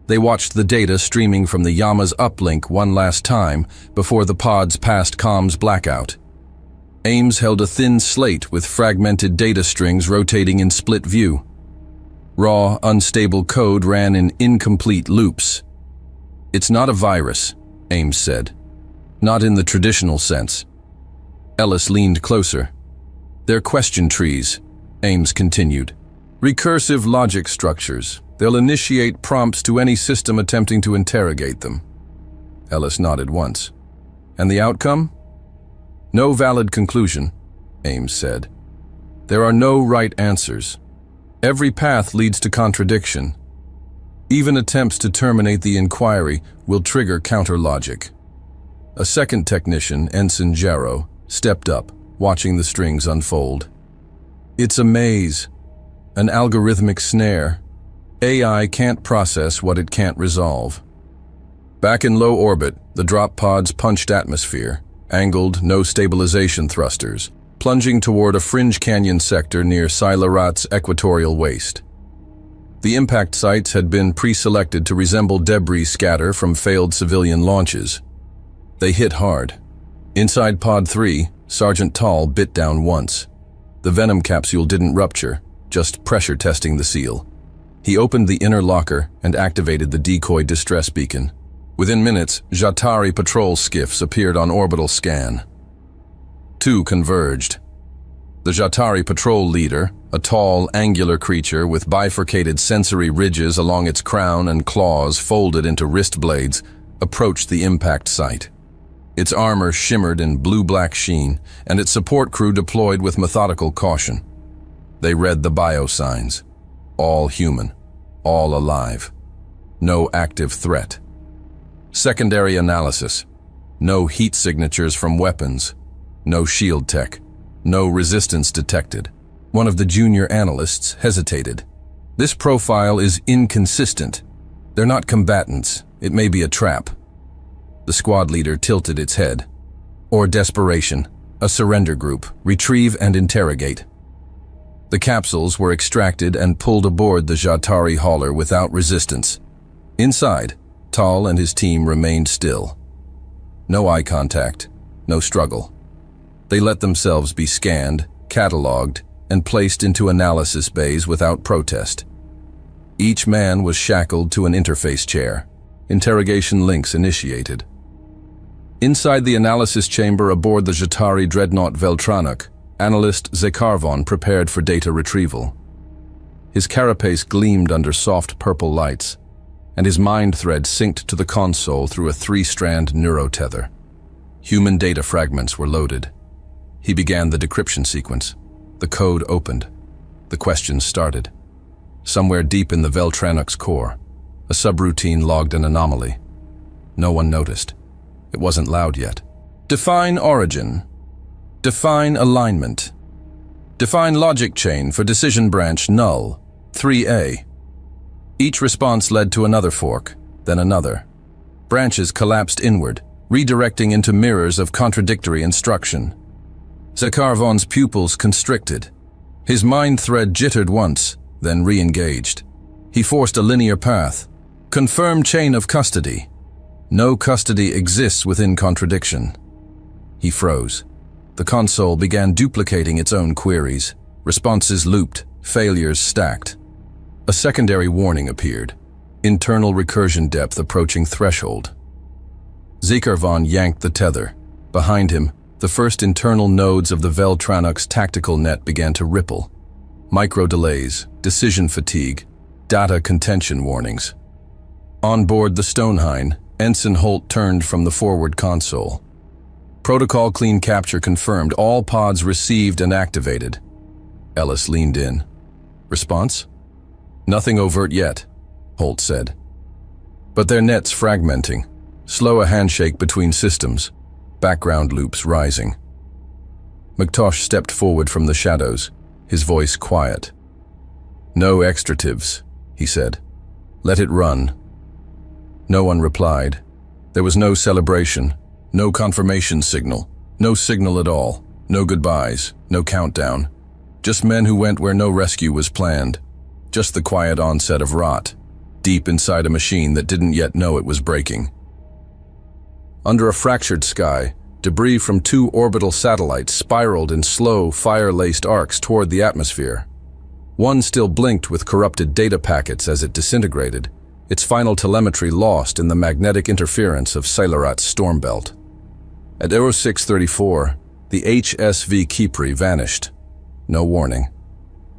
They watched the data streaming from the Yama's uplink one last time before the pods passed comms blackout. Ames held a thin slate with fragmented data strings rotating in split view. Raw, unstable code ran in incomplete loops. "It's not a virus," Ames said. "Not in the traditional sense." Ellis leaned closer. "They're question trees," Ames continued. "Recursive logic structures. They'll initiate prompts to any system attempting to interrogate them." Ellis nodded once. "And the outcome?" "No valid conclusion," Ames said. "There are no right answers. Every path leads to contradiction. Even attempts to terminate the inquiry will trigger counter-logic." A second technician, Ensign Jarrow, stepped up, watching the strings unfold. It's a maze, an algorithmic snare. AI can't process what it can't resolve. Back in low orbit, the drop pods punched atmosphere, angled, no stabilization thrusters, plunging toward a fringe canyon sector near Silarat's equatorial waste. The impact sites had been pre-selected to resemble debris scatter from failed civilian launches. They hit hard. Inside Pod 3, Sergeant Tall bit down once. The venom capsule didn't rupture, just pressure testing the seal. He opened the inner locker and activated the decoy distress beacon. Within minutes, Jatari patrol skiffs appeared on orbital scan. Two converged. The Jatari patrol leader, a tall, angular creature with bifurcated sensory ridges along its crown and claws folded into wrist blades, approached the impact site. Its armor shimmered in blue-black sheen, and its support crew deployed with methodical caution. They read the biosigns. All human, all alive. No active threat. Secondary analysis. No heat signatures from weapons. No shield tech. No resistance detected. One of the junior analysts hesitated. This profile is inconsistent. They're not combatants. It may be a trap. The squad leader tilted its head. Or desperation. A surrender group. Retrieve and interrogate. The capsules were extracted and pulled aboard the Jatari hauler without resistance. Inside, Tal and his team remained still. No eye contact, no struggle. They let themselves be scanned, cataloged, and placed into analysis bays without protest. Each man was shackled to an interface chair. Interrogation links initiated. Inside the analysis chamber aboard the Jatari dreadnought Veltranok, analyst Zekarvon prepared for data retrieval. His carapace gleamed under soft purple lights, and his mind thread synced to the console through a 3-strand neurotether. Human data fragments were loaded. He began the decryption sequence. The code opened. The questions started. Somewhere deep in the Veltranok's core, a subroutine logged an anomaly. No one noticed. It wasn't loud yet. Define origin. Define alignment. Define logic chain for decision branch null, 3A. Each response led to another fork, then another. Branches collapsed inward, redirecting into mirrors of contradictory instruction. Zekarvon's pupils constricted. His mind thread jittered once, then re-engaged. He forced a linear path. Confirm chain of custody. No custody exists within contradiction. He froze. The console began duplicating its own queries. Responses looped, failures stacked. A secondary warning appeared. Internal recursion depth approaching threshold. Zekarvon yanked the tether. Behind him, the first internal nodes of the Veltranok's tactical net began to ripple. Micro-delays, decision fatigue, data contention warnings. On board the Stonehine, Ensign Holt turned from the forward console. Protocol clean capture confirmed. All pods received and activated. Ellis leaned in. Response? Nothing overt yet, Holt said. But their net's fragmenting. Slow a handshake between systems. Background loops rising. McTosh stepped forward from the shadows, his voice quiet. No extratives, he said. Let it run. No one replied. There was no celebration, no confirmation signal, no signal at all, no goodbyes, no countdown. Just men who went where no rescue was planned. Just the quiet onset of rot, deep inside a machine that didn't yet know it was breaking. Under a fractured sky, debris from 2 orbital satellites spiraled in slow, fire-laced arcs toward the atmosphere. One still blinked with corrupted data packets as it disintegrated, its final telemetry lost in the magnetic interference of Silarat's storm belt. At 0634, the HSV Kipri vanished. No warning.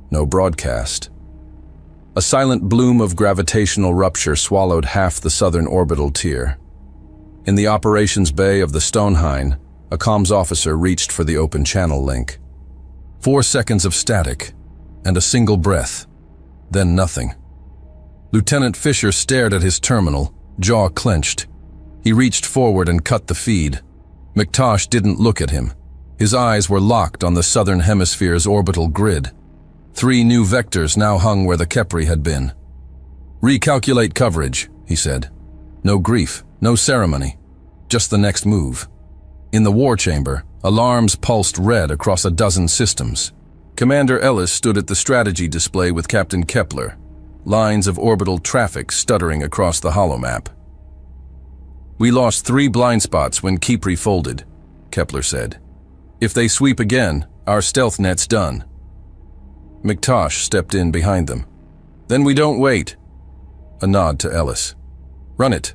No broadcast. A silent bloom of gravitational rupture swallowed half the southern orbital tier. In the operations bay of the Stonehine, a comms officer reached for the open channel link. 4 seconds of static, and a single breath, then nothing. Lieutenant Fisher stared at his terminal, jaw clenched. He reached forward and cut the feed. McTosh didn't look at him. His eyes were locked on the southern hemisphere's orbital grid. 3 new vectors now hung where the Kepri had been. "Recalculate coverage," he said. No grief, no ceremony, just the next move. In the war chamber, alarms pulsed red across a dozen systems. Commander Ellis stood at the strategy display with Captain Kepler, lines of orbital traffic stuttering across the holomap. "We lost 3 blind spots when Kepri folded," Kepler said. "If they sweep again, our stealth net's done." McTosh stepped in behind them. "Then we don't wait." A nod to Ellis. "Run it."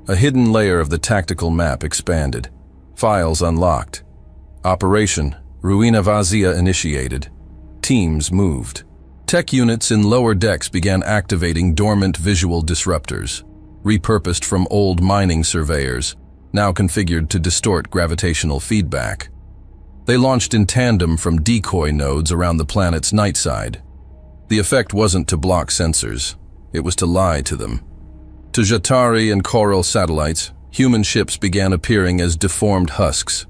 A hidden layer of the tactical map expanded. Files unlocked. Operation Ruina Vazia initiated. Teams moved. Tech units in lower decks began activating dormant visual disruptors, repurposed from old mining surveyors, now configured to distort gravitational feedback. They launched in tandem from decoy nodes around the planet's night side. The effect wasn't to block sensors, it was to lie to them. To Jatari and Coral satellites, human ships began appearing as deformed husks,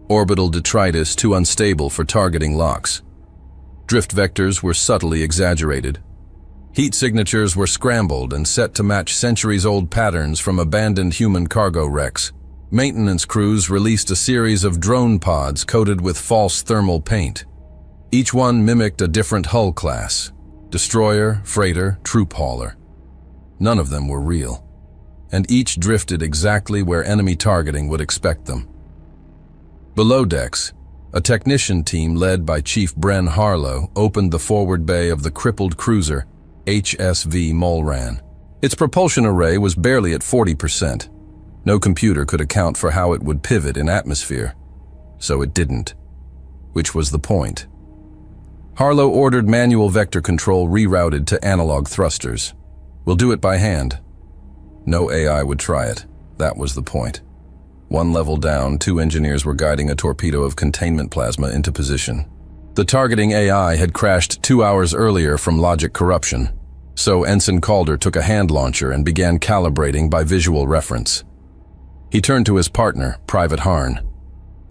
orbital detritus too unstable for targeting locks. Drift vectors were subtly exaggerated. Heat signatures were scrambled and set to match centuries-old patterns from abandoned human cargo wrecks. Maintenance crews released a series of drone pods coated with false thermal paint. Each one mimicked a different hull class: destroyer, freighter, troop hauler. None of them were real, and each drifted exactly where enemy targeting would expect them. Below decks, a technician team led by Chief Bren Harlow opened the forward bay of the crippled cruiser HSV Mulran. Its propulsion array was barely at 40%. No computer could account for how it would pivot in atmosphere, so it didn't, which was the point. Harlow ordered manual vector control rerouted to analog thrusters. "We'll do it by hand." No AI would try it. That was the point. One level down, 2 engineers were guiding a torpedo of containment plasma into position. The targeting AI had crashed 2 hours earlier from logic corruption, so Ensign Calder took a hand launcher and began calibrating by visual reference. He turned to his partner, Private Harn.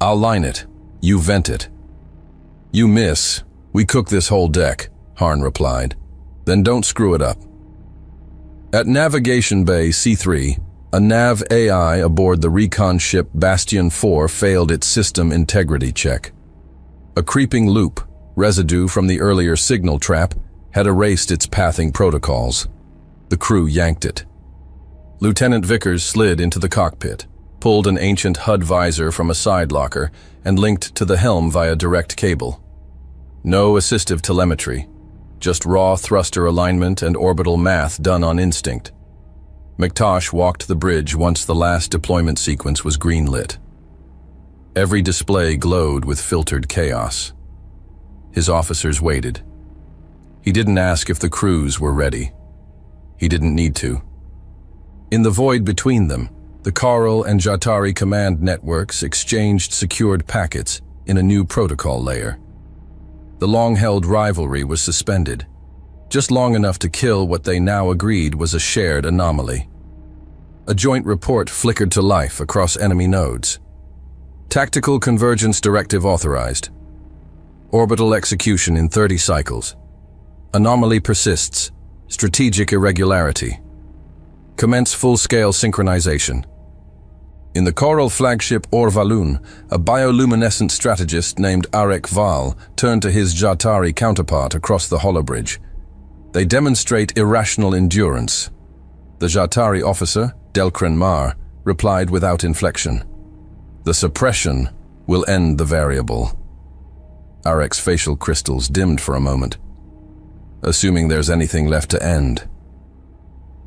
"I'll line it. You vent it." "You miss. We cook this whole deck," Harn replied. "Then don't screw it up." At Navigation Bay C3, a nav AI aboard the recon ship Bastion 4 failed its system integrity check. A creeping loop, residue from the earlier signal trap, had erased its pathing protocols. The crew yanked it. Lieutenant Vickers slid into the cockpit, pulled an ancient HUD visor from a side locker, and linked to the helm via direct cable. No assistive telemetry, just raw thruster alignment and orbital math done on instinct. McTosh walked the bridge once the last deployment sequence was green-lit. Every display glowed with filtered chaos. His officers waited. He didn't ask if the crews were ready. He didn't need to. In the void between them, the Coral and Jatari command networks exchanged secured packets in a new protocol layer. The long-held rivalry was suspended, just long enough to kill what they now agreed was a shared anomaly. A joint report flickered to life across enemy nodes. Tactical Convergence Directive authorized. Orbital execution in 30 cycles. Anomaly persists. Strategic irregularity. Commence full-scale synchronization. In the Coral flagship Orvalun, a bioluminescent strategist named Arek Val turned to his Jatari counterpart across the holobridge. They demonstrate irrational endurance. The Jatari officer, Delcrin Mar, replied without inflection. "The suppression will end the variable." Arek's facial crystals dimmed for a moment. "Assuming there's anything left to end."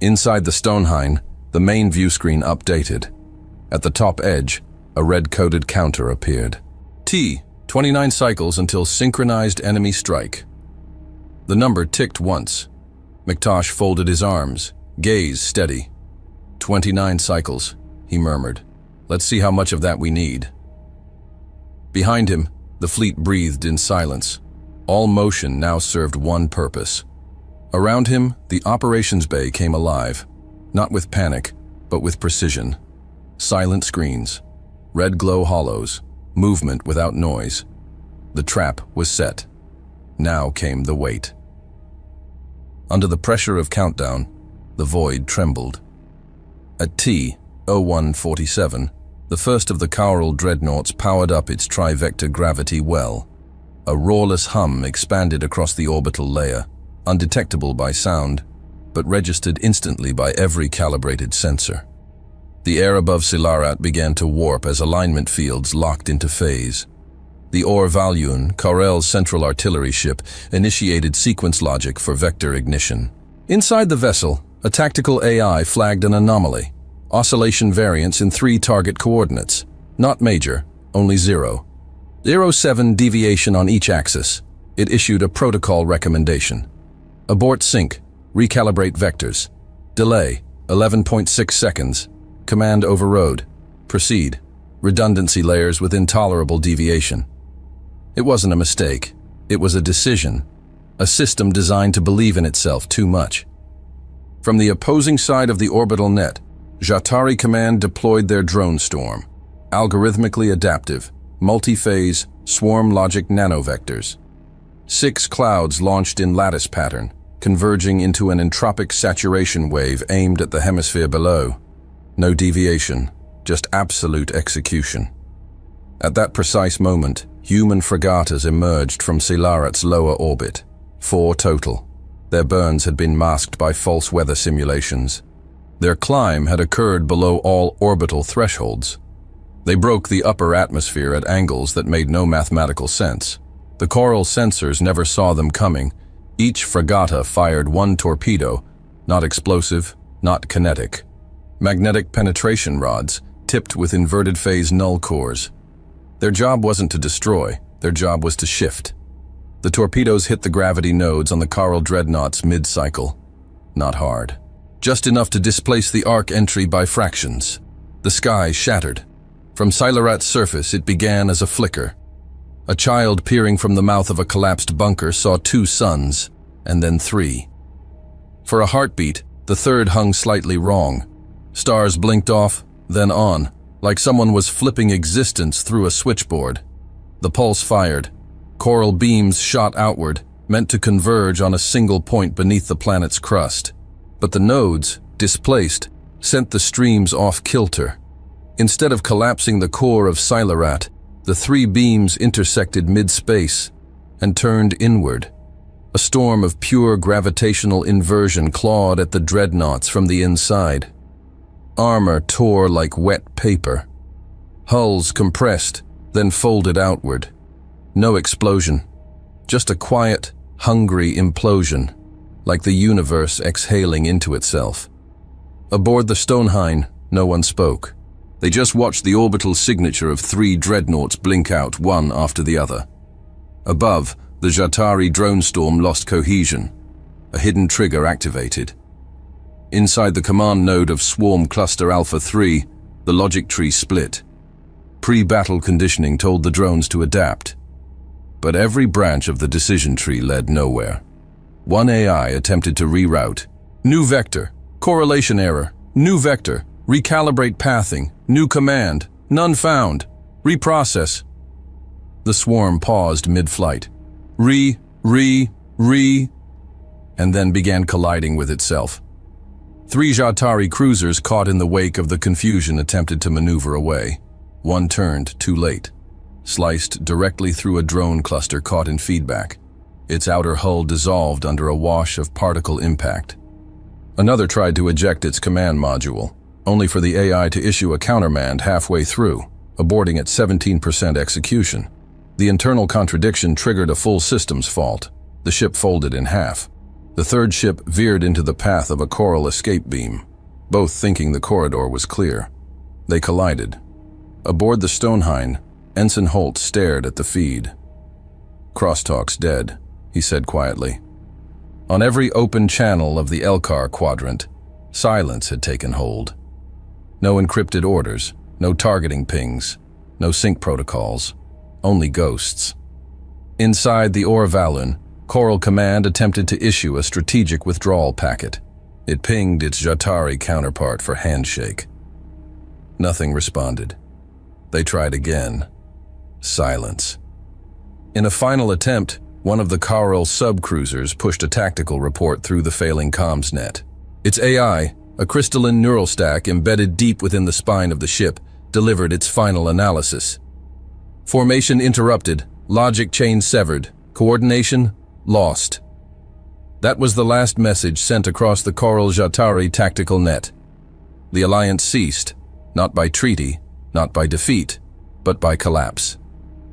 Inside the Stonehine, the main view screen updated. At the top edge, a red-coded counter appeared. T, 29 cycles until synchronized enemy strike. The number ticked once. McTosh folded his arms, gaze steady. 29 cycles, he murmured. "Let's see how much of that we need." Behind him, the fleet breathed in silence. All motion now served one purpose. Around him, the operations bay came alive, not with panic, but with precision. Silent screens, red glow hollows, movement without noise. The trap was set. Now came the wait. Under the pressure of countdown, the void trembled. At T-0147, the first of the Chiral dreadnoughts powered up its trivector gravity well. A roarless hum expanded across the orbital layer, undetectable by sound, but registered instantly by every calibrated sensor. The air above Silarat began to warp as alignment fields locked into phase. The Or-Valyun, Karel's central artillery ship, initiated sequence logic for vector ignition. Inside the vessel, a tactical AI flagged an anomaly. Oscillation variance in 3 target coordinates. Not major, only 0. 0.7 deviation on each axis. It issued a protocol recommendation. Abort sync. Recalibrate vectors. Delay, 11.6 seconds. Command overrode. Proceed. Redundancy layers with intolerable deviation. It wasn't a mistake. It was a decision. A system designed to believe in itself too much. From the opposing side of the orbital net, Jatari Command deployed their drone storm. Algorithmically adaptive, multi-phase, swarm logic nanovectors. 6 clouds launched in lattice pattern, converging into an entropic saturation wave aimed at the hemisphere below. No deviation, just absolute execution. At that precise moment, human fregatas emerged from Silarat's lower orbit. 4 total. Their burns had been masked by false weather simulations. Their climb had occurred below all orbital thresholds. They broke the upper atmosphere at angles that made no mathematical sense. The Chiral sensors never saw them coming. Each fregata fired 1 torpedo, not explosive, not kinetic. Magnetic penetration rods, tipped with inverted phase null cores. Their job wasn't to destroy, their job was to shift. The torpedoes hit the gravity nodes on the Chiral dreadnoughts mid-cycle. Not hard. Just enough to displace the arc entry by fractions. The sky shattered. From Silarat's surface, it began as a flicker. A child peering from the mouth of a collapsed bunker saw 2 suns, and then 3. For a heartbeat, the third hung slightly wrong. Stars blinked off, then on, like someone was flipping existence through a switchboard. The pulse fired. Chiral beams shot outward, meant to converge on a single point beneath the planet's crust. But the nodes, displaced, sent the streams off kilter. Instead of collapsing the core of Silarat, the 3 beams intersected mid-space and turned inward. A storm of pure gravitational inversion clawed at the dreadnoughts from the inside. Armor tore like wet paper. Hulls compressed, then folded outward. No explosion, just a quiet, hungry implosion, like the universe exhaling into itself. Aboard the Stonehine, no one spoke. They just watched the orbital signature of 3 dreadnoughts blink out one after the other. Above, the Jatari drone storm lost cohesion. A hidden trigger activated. Inside the command node of Swarm Cluster Alpha 3, the logic tree split. Pre-battle conditioning told the drones to adapt. But every branch of the decision tree led nowhere. One AI attempted to reroute. New vector. Correlation error. New vector. Recalibrate pathing. New command. None found. Reprocess. The swarm paused mid-flight. And then began colliding with itself. 3 Jatari cruisers caught in the wake of the confusion attempted to maneuver away. One turned too late. Sliced directly through a drone cluster caught in feedback. Its outer hull dissolved under a wash of particle impact. Another tried to eject its command module, only for the AI to issue a countermand halfway through, aborting at 17% execution. The internal contradiction triggered a full systems fault. The ship folded in half. The third ship veered into the path of a Chiral escape beam, both thinking the corridor was clear. They collided. Aboard the Stonehine, Ensign Holt stared at the feed. "Crosstalk's dead," he said quietly. On every open channel of the Elkar quadrant, silence had taken hold. No encrypted orders, no targeting pings, no sync protocols, only ghosts. Inside the Or-Valyun, Chiral Command attempted to issue a strategic withdrawal packet. It pinged its Jatari counterpart for handshake. Nothing responded. They tried again. Silence. In a final attempt, One of the Coral sub-cruisers pushed a tactical report through the failing comms net. Its AI, a crystalline neural stack embedded deep within the spine of the ship, delivered its final analysis. Formation interrupted, logic chain severed, coordination lost. That was the last message sent across the Coral Jatari tactical net. The alliance ceased, not by treaty, not by defeat, but by collapse.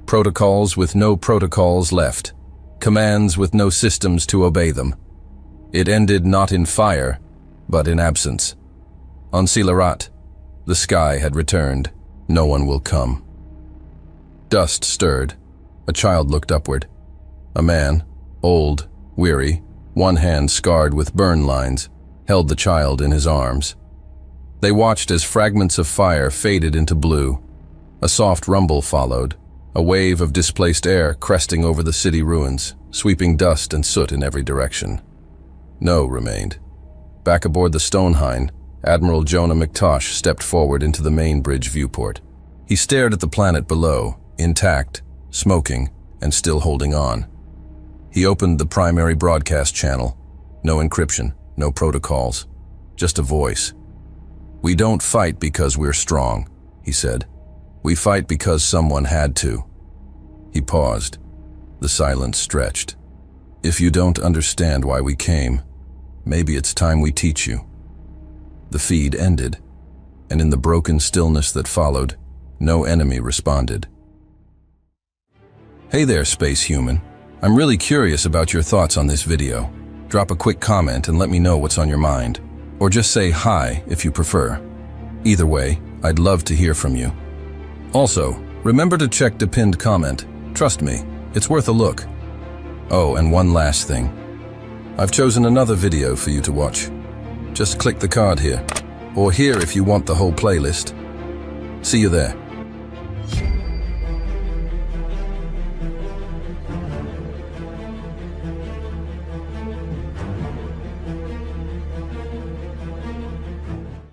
Protocols with no protocols left. Commands with no systems to obey them. It ended not in fire, but in absence. On Silarat, the sky had returned. No one will come. Dust stirred. A child looked upward. A man, old, weary, one hand scarred with burn lines, held the child in his arms. They watched as fragments of fire faded into blue. A soft rumble followed, a wave of displaced air cresting over the city ruins, sweeping dust and soot in every direction. No remained. Back aboard the Stonehine, Admiral Jonah McTosh stepped forward into the main bridge viewport. He stared at the planet below, intact, smoking, and still holding on. He opened the primary broadcast channel. No encryption, no protocols, just a voice. "We don't fight because we're strong," he said. "We fight because someone had to." He paused. The silence stretched. "If you don't understand why we came, maybe it's time we teach you." The feed ended, and in the broken stillness that followed, no enemy responded. Hey there, space human. I'm really curious about your thoughts on this video. Drop a quick comment and let me know what's on your mind. Or just say hi if you prefer. Either way, I'd love to hear from you. Also, remember to check the pinned comment. Trust me, it's worth a look. Oh, and one last thing. I've chosen another video for you to watch. Just click the card here, or here if you want the whole playlist. See you there.